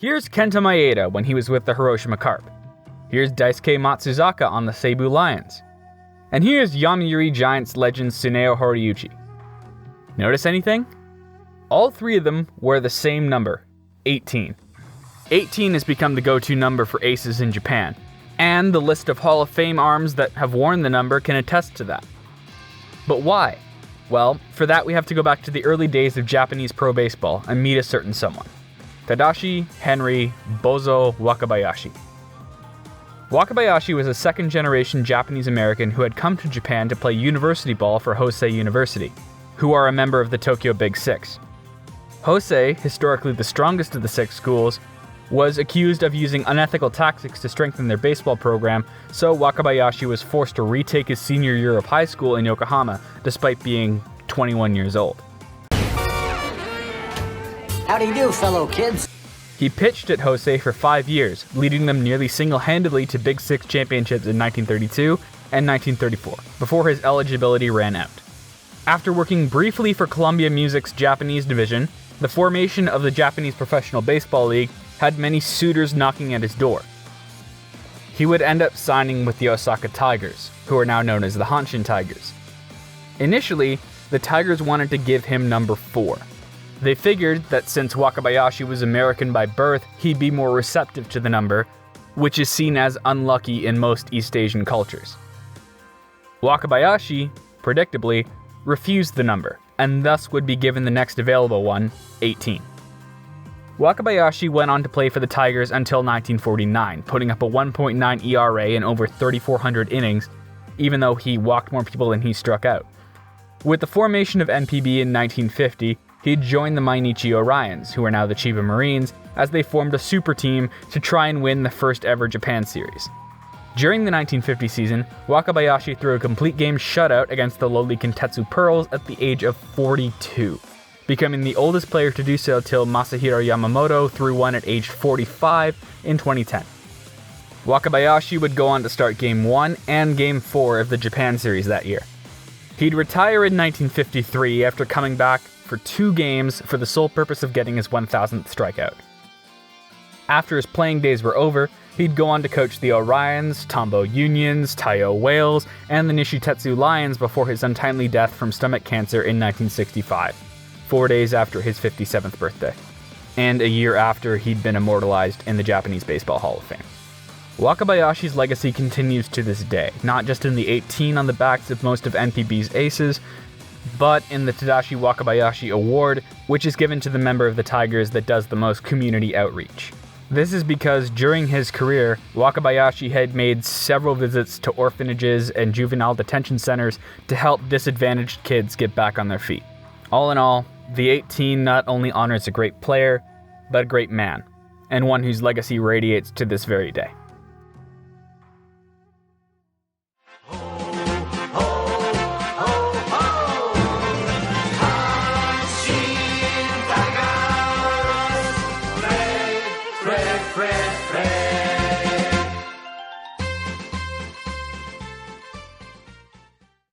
Here's Kenta Maeda when he was with the Hiroshima Carp. Here's Daisuke Matsuzaka on the Seibu Lions. And here's Yomiuri Giants legend Tsuneo Horiuchi. Notice anything? All three of them wear the same number, 18. 18 has become the go-to number for aces in Japan, and the list of Hall of Fame arms that have worn the number can attest to that. But why? Well, for that we have to go back to the early days of Japanese pro baseball and meet a certain someone. Tadashi Henry Bozo Wakabayashi. Wakabayashi was a second-generation Japanese-American who had come to Japan to play university ball for Hosei University, who are a member of the Tokyo Big Six. Hosei, historically the strongest of the six schools, was accused of using unethical tactics to strengthen their baseball program, so Wakabayashi was forced to retake his senior year of high school in Yokohama, despite being 21 years old. How do you do, fellow kids? He pitched at Hosei for 5 years, leading them nearly single-handedly to Big Six championships in 1932 and 1934, before his eligibility ran out. After working briefly for Columbia Music's Japanese division, the formation of the Japanese Professional Baseball League had many suitors knocking at his door. He would end up signing with the Osaka Tigers, who are now known as the Hanshin Tigers. Initially, the Tigers wanted to give him number 4. They figured that since Wakabayashi was American by birth, he'd be more receptive to the number, which is seen as unlucky in most East Asian cultures. Wakabayashi, predictably, refused the number, and thus would be given the next available one, 18. Wakabayashi went on to play for the Tigers until 1949, putting up a 1.9 ERA in over 3,400 innings, even though he walked more people than he struck out. With the formation of NPB in 1950, he joined the Mainichi Orions, who are now the Chiba Marines, as they formed a super team to try and win the first ever Japan series. During the 1950 season, Wakabayashi threw a complete game shutout against the lowly Kintetsu Pearls at the age of 42, becoming the oldest player to do so till Masahiro Yamamoto threw one at age 45 in 2010. Wakabayashi would go on to start Game 1 and Game 4 of the Japan series that year. He'd retire in 1953 after coming back for 2 games for the sole purpose of getting his 1,000th strikeout. After his playing days were over, he'd go on to coach the Orions, Tombo Unions, Taiyo Whales, and the Nishitetsu Lions before his untimely death from stomach cancer in 1965, 4 days after his 57th birthday, and a year after he'd been immortalized in the Japanese Baseball Hall of Fame. Wakabayashi's legacy continues to this day, not just in the 18 on the backs of most of NPB's aces, but in the Tadashi Wakabayashi Award, which is given to the member of the Tigers that does the most community outreach. This is because during his career, Wakabayashi had made several visits to orphanages and juvenile detention centers to help disadvantaged kids get back on their feet. All in all, the 18 not only honors a great player, but a great man, and one whose legacy radiates to this very day.